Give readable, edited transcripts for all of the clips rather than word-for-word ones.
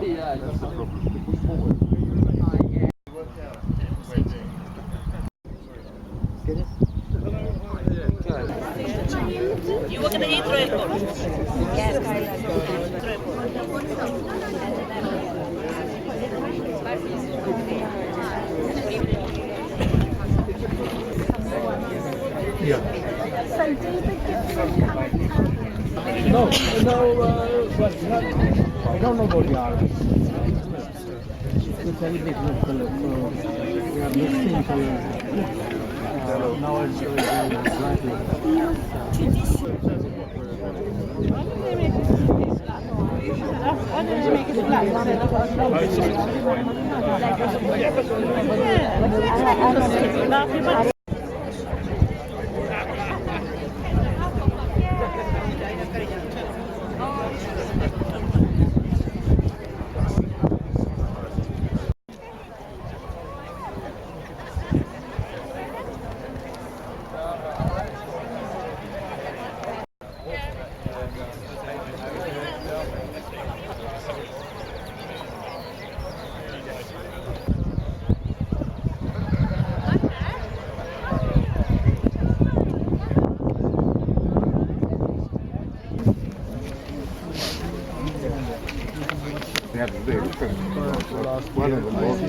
Yeah, that's the problem. You were going to eat airport? Yes. Yeah. So David Gibson No, well, I don't know about the Arabs. It's very big color, so we are mixing colors. Now it's slightly. Why don't you make it black? One of them was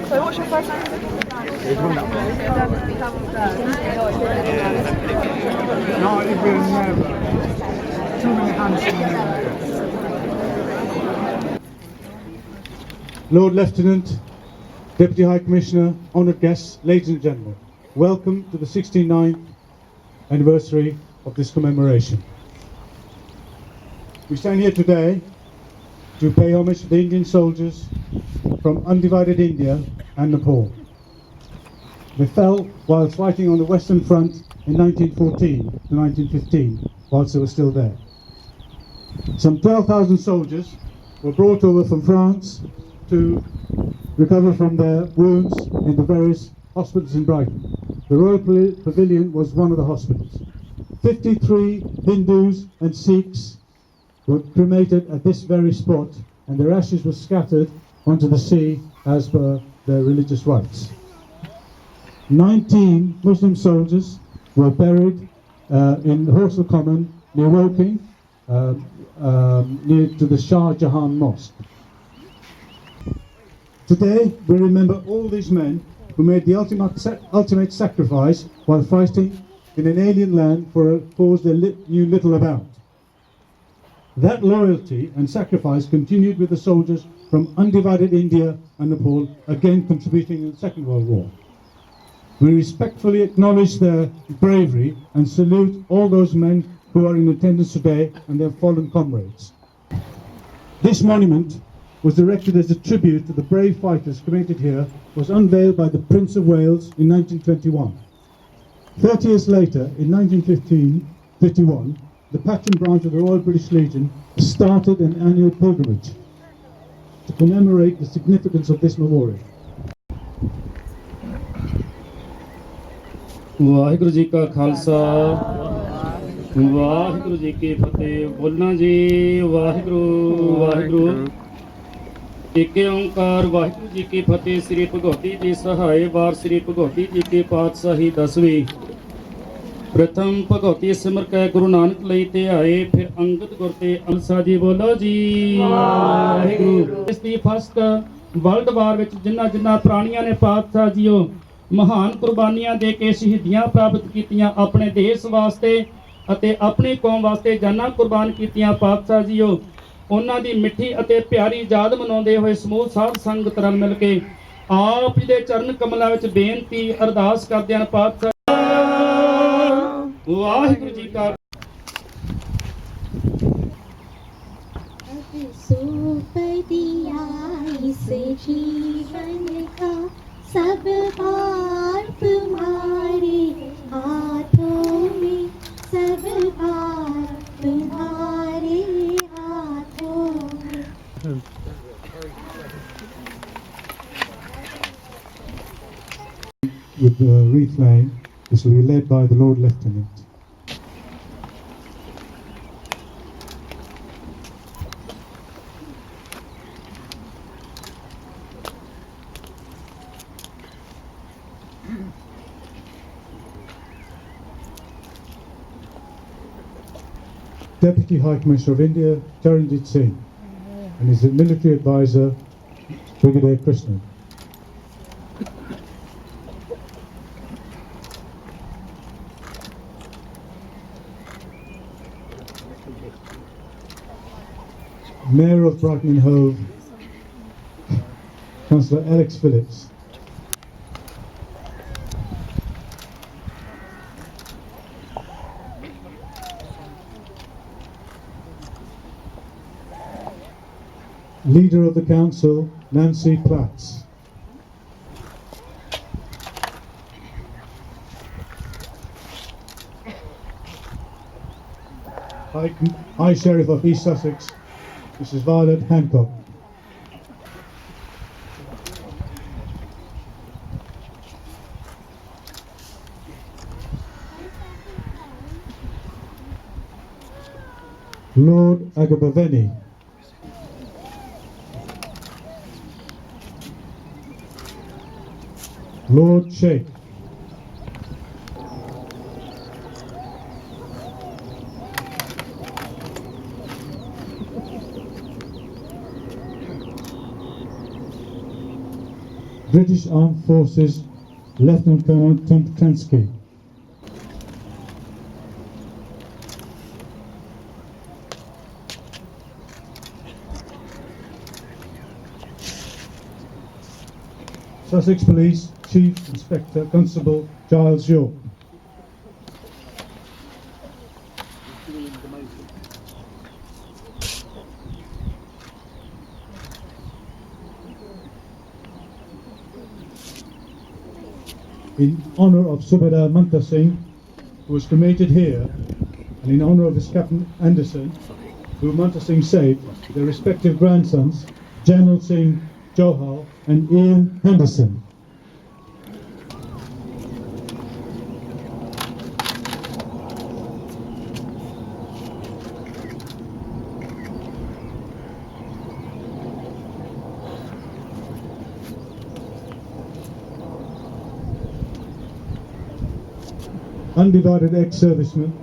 So what's your first name? No, it will never. Too many hands. Lord Lieutenant, Deputy High Commissioner, honoured guests, ladies and gentlemen, welcome to the 69th anniversary of this commemoration. We stand here today to pay homage to the Indian soldiers from undivided India and Nepal. They fell whilst fighting on the Western Front in 1914 to 1915, whilst they were still there. Some 12,000 soldiers were brought over from France to recover from their wounds in the various hospitals in Brighton. The Royal Pavilion was one of the hospitals. 53 Hindus and Sikhs were cremated at this very spot, and their ashes were scattered onto the sea as per their religious rites. 19 Muslim soldiers were buried in Horsell Common near Woking, near to the Shah Jahan Mosque. Today we remember all these men who made the ultimate sacrifice while fighting in an alien land for a cause they knew little about. That loyalty and sacrifice continued with the soldiers from undivided India and Nepal, again contributing in the Second World War. We respectfully acknowledge their bravery and salute all those men who are in attendance today and their fallen comrades. This monument was erected as a tribute to the brave fighters cremated here, was unveiled by the Prince of Wales in 1921. 30 years later, in 1951, the Patcham branch of the Royal British Legion started an annual pilgrimage to commemorate the significance of this memorial. Waheguru ji ਕਾ ਖਾਲਸਾ ਵਾਹਿਗੁਰੂ ਜੀ ਕੀ ਫਤਿਹ। ਬੋਲਣਾ ਜੀ ਵਾਹਿਗੁਰੂ ਵਾਹਿਗੁਰੂ ਏਕੇ ਓੰਕਾਰ ਵਾਹਿਗੁਰੂ ਜੀ ਕੀ ਫਤਿਹ। ਸ੍ਰੀ ਭਗਵਤੀ ਜੀ ਸਹਾਏ ਵਾਰ ਸ੍ਰੀ ਭਗਵਤੀ ਜੀ ਕੀ ਪਾਤਸ਼ਾਹੀ 10ਵੀਂ ਪ੍ਰਥਮ ਭਗਵਤੀ ਸਿਮਰ ਕੈ ਗੁਰੂ ਨਾਨਕ ਲਈ ਤੇ ਆਏ ਫਿਰ ਅੰਗਦ ਗੁਰ ਤੇ ਅਲਸਾ ਜੀ। ਬੋਲੋ ਜੀ ਵਾਹਿਗੁਰੂ। ਇਸ ਦੀ ਫਸਟ ਵਰਲਡ ਵਾਰ ਵਿੱਚ ਜਿਨ੍ਹਾਂ ਪ੍ਰਾਣੀਆਂ ਨੇ ਪਾਤਸ਼ਾਹ ਜੀਓ ਮਹਾਨ ਕੁਰਬਾਨੀਆਂ ਦੇ ਕੇ ਸ਼ਹੀਦੀਆਂ ਪ੍ਰਾਪਤ ਕੀਤੀਆਂ, ਆਪਣੇ ਦੇਸ਼ ਵਾਸਤੇ ਅਤੇ ਆਪਣੀ ਕੌਮ ਵਾਸਤੇ ਜਾਨਾਂ ਕੁਰਬਾਨ ਕੀਤੀਆਂ ਪਾਤਸ਼ਾਹ ਜੀਓ, ਉਹਨਾਂ ਦੀ ਮਿੱਠੀ ਅਤੇ ਪਿਆਰੀ ਯਾਦ ਮਨਾਉਂਦੇ ਹੋਏ ਸਮੂਹ ਸਾਧ ਸੰਗਤ ਰਲ ਮਿਲ ਕੇ ਆਪ ਜੀ ਦੇ ਚਰਨ ਕਮਲਾਂ ਵਿੱਚ ਬੇਨਤੀ ਅਰਦਾਸ ਕਰਦੇ ਹਨ। ਪਾਤਸ਼ਾਹ ਵਾਹਿਗੁਰੂ ਜੀ ਕਾ सब बार तुम्हारे हाथों में, सब बार तुम्हारे हाथों में। With the wreath laying, this will be led by the Lord Lieutenant. Deputy High Commissioner of India, Charanjit Singh, and his military advisor, Brigadier Krishnan. Mayor of Brighton and Hove, Councillor Alex Phillips. Leader of the Council, Nancy Platts. High Sheriff of East Sussex, Mrs. Violet Hancock. Lord Agabaveni. Lord Sheikh. British Armed Forces Lieutenant Colonel Tim Klensky. Sussex Police Chief Inspector Constable Giles York. In honour of Subedar Manta Singh, who was cremated here, and in honour of his Captain Anderson, who Manta Singh saved, their respective grandsons, General Singh Johal and Ian Henderson. Undivided Ex-Servicemen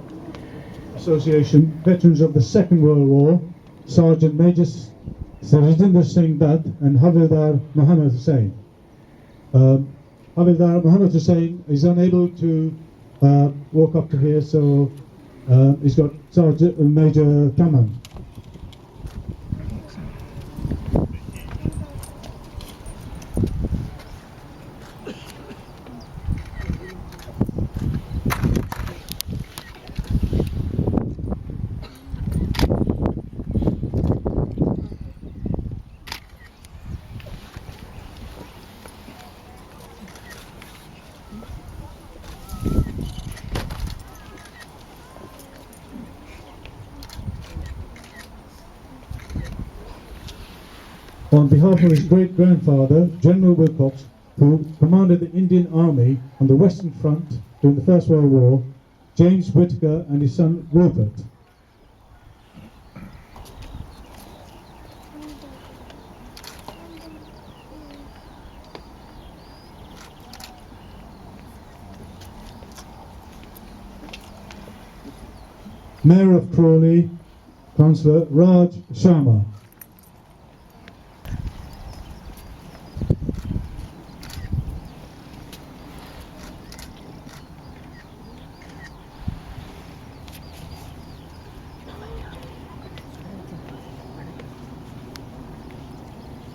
Association, Veterans of the Second World War, Sergeant Major Sarajinder Singh Dutt and Havildar Muhammad Hussain. Havildar Muhammad Hussain is unable to walk up to here, so he's got Sergeant Major Taman. On behalf of his great-grandfather, General Wilcox, who commanded the Indian Army on the Western Front during the First World War, James Whittaker and his son Rupert. Mayor of Crawley, Councillor Raj Sharma.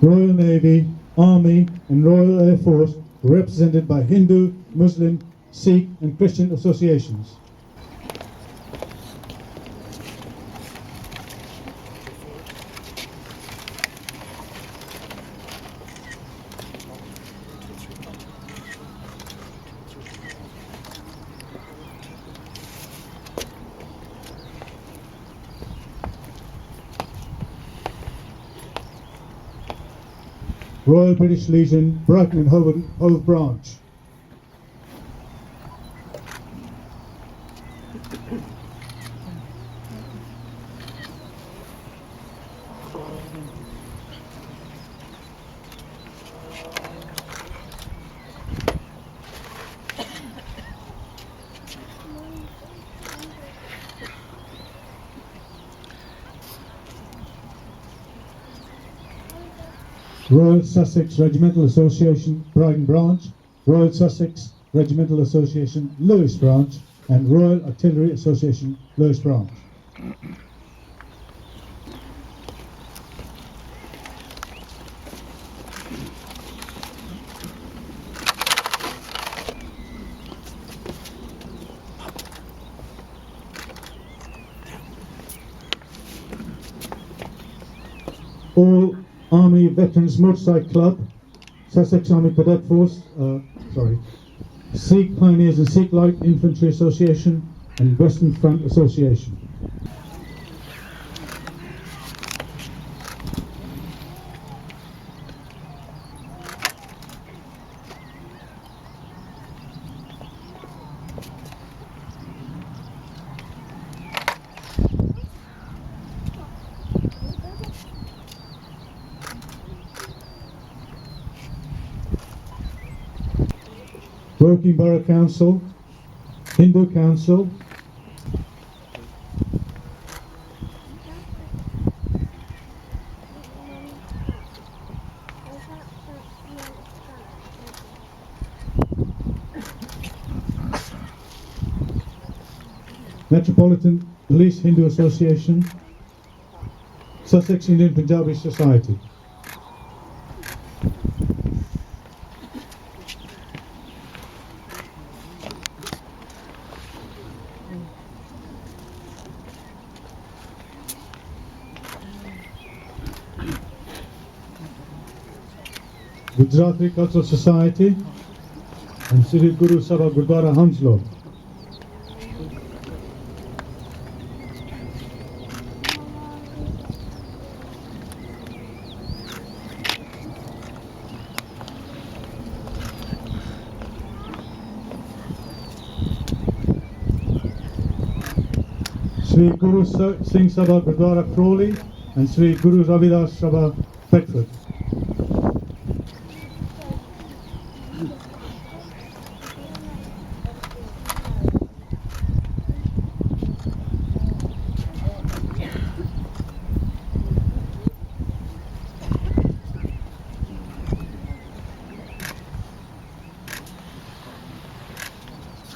Royal Navy, Army and Royal Air Force were represented by Hindu, Muslim, Sikh and Christian associations. Royal British Legion, Brighton and Hove Branch. Royal Sussex Regimental Association, Brighton Branch, Royal Sussex Regimental Association, Lewis Branch, and Royal Artillery Association, Lewis Branch. All Army Veterans Motorcycle Club, Sussex Army Cadet Force, Sikh Pioneers and Sikh Light Infantry Association, and Western Front Association. Working Borough Council, Hindu Council, Metropolitan Police Hindu Association, Sussex Indian Punjabi Society. Gujarati Cultural Society and Sri Guru Sabha Gurdwara Hanslow. Sri Guru Singh Sabha Gurdwara Crawley and Sri Guru Ravidas Sabha Bedford.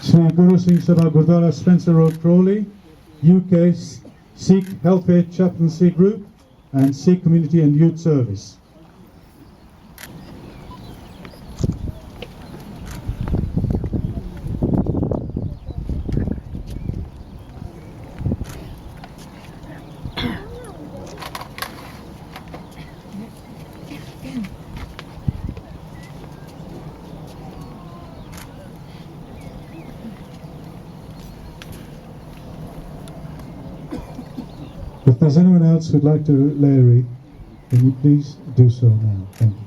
Sri Guru Singh Sabha Gurdwara Spencer Road Crawley, UK Sikh Healthcare Chaplaincy Group and Sikh Community and Youth Service. If there's anyone else who'd like to lay a wreath, can you please do so now? Thank you.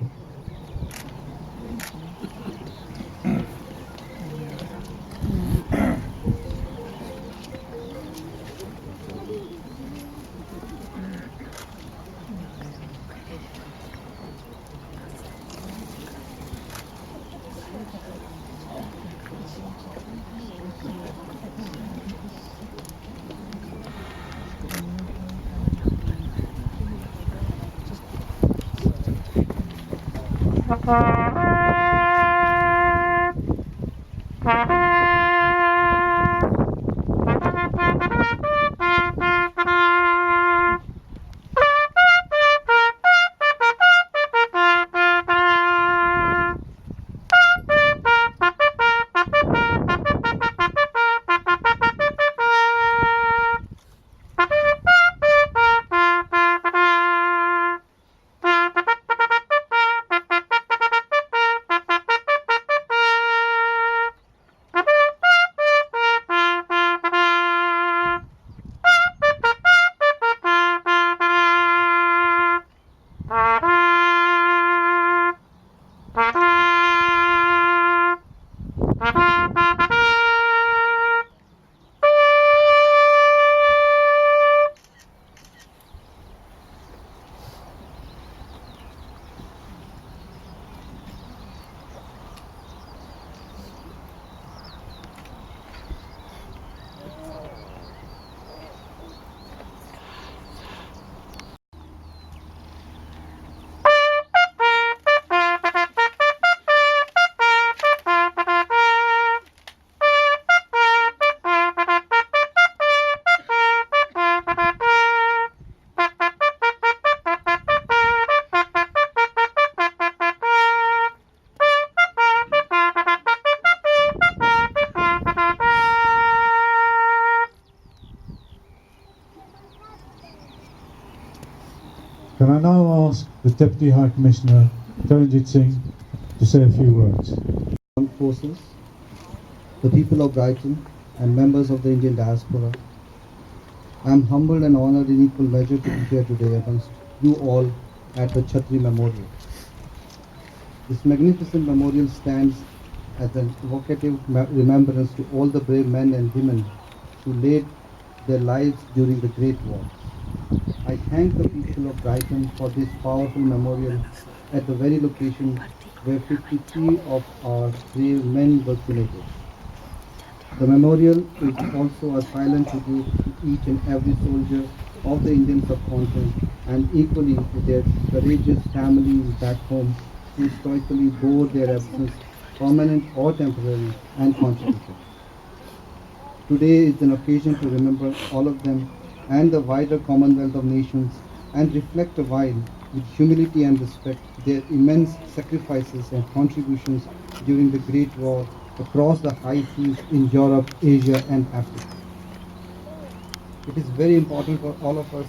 now ask the Deputy High Commissioner, Taranjit Singh, to say a few words. Armed forces, the people of Brighton, and members of the Indian diaspora. I am humbled and honored in equal measure to be here today amongst you all at the Chatri Memorial. This magnificent memorial stands as an evocative remembrance to all the brave men and women who laid their lives during the Great War. I thank the people of Brighton for this powerful memorial at the very location where 53 of our brave men were cremated. The memorial is also a silent tribute to each and every soldier of the Indian subcontinent and equally to their courageous families back home who stoically bore their absence, permanent or temporary, and contributed. Today is an occasion to remember all of them and the wider Commonwealth of Nations and reflect a while with humility and respect their immense sacrifices and contributions during the Great War across the high seas in Europe, Asia and Africa. It is very important for all of us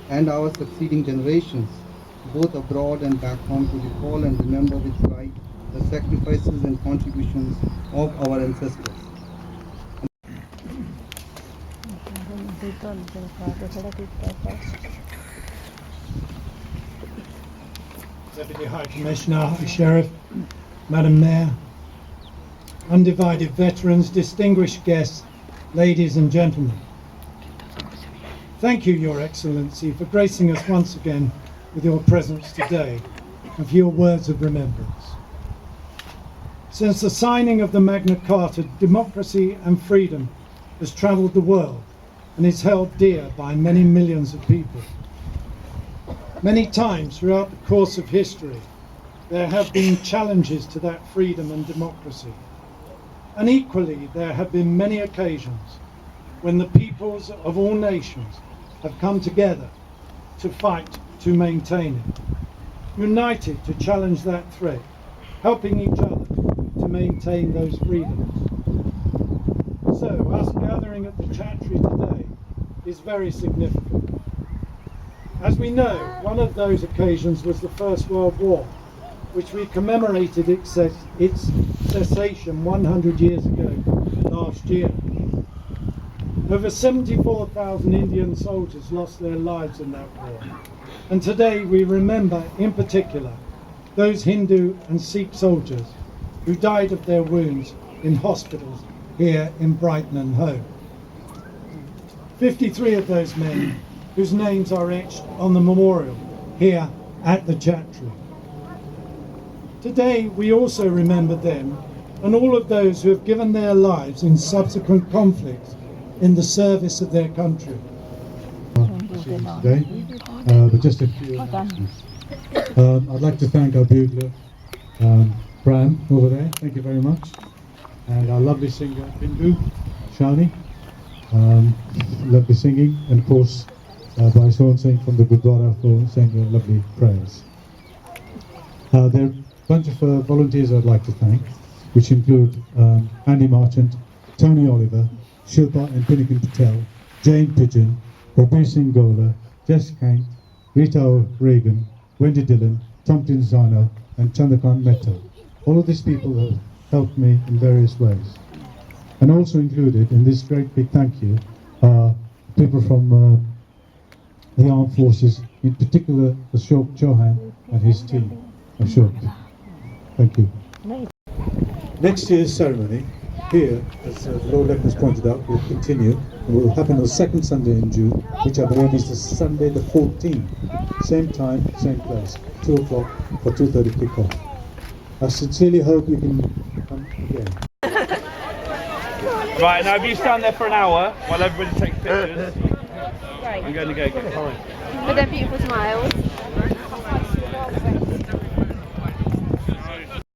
and our succeeding generations, both abroad and back home, to recall and remember with pride the sacrifices and contributions of our ancestors. Deputy High Commissioner, High Sheriff, Madam Mayor, undivided veterans, distinguished guests, ladies and gentlemen. Thank you, Your Excellency, for gracing us once again with your presence today and for your words of remembrance. Since the signing of the Magna Carta, democracy and freedom has travelled the world and is held dear by many millions of people. Many times throughout the course of history, there have been challenges to that freedom and democracy. And equally, there have been many occasions when the peoples of all nations have come together to fight to maintain it, united to challenge that threat, helping each other to maintain those freedoms. So, us gathering at the Chatri today is very significant. As we know, one of those occasions was the First World War, which we commemorated its cessation 100 years ago last year. Over 74,000 Indian soldiers lost their lives in that war. And today we remember in particular those Hindu and Sikh soldiers who died of their wounds in hospitals here in Brighton and Hove. 53 of those men whose names are etched on the memorial here at the Chatri. Today we also remember them and all of those who have given their lives in subsequent conflicts in the service of their country. Today, but just a few announcements. I'd like to thank our bugler, Bram, over there. Thank you very much. And our lovely singer, Bindu, Shani. Lovely singing. And of course, by Sohan Singh from the Gurdwara for saying lovely prayers. There are a bunch of volunteers I'd like to thank, which include Andy Marchant, Tony Oliver, Shilpa and Pinikin Patel, Jane Pigeon, Obir Singh Gola, Jess Kank, Rita Reagan, Wendy Dillon, Tompkins Zano, and Chandrakant Mehta. All of these people have helped me in various ways. And also included in this great big thank you are people from the armed forces, in particular Ashok Chauhan and his team. Ashok, thank you. Next year's ceremony here, as the Lord Lieutenant has pointed out, will continue and will happen on the second Sunday in June, which I believe is the Sunday the 14th. Same time, same place, 2 o'clock for 2:30 kickoff. I sincerely hope you can come again. Right, now if you stand there for an hour while everybody takes pictures, I'm going to go get With their beautiful smiles.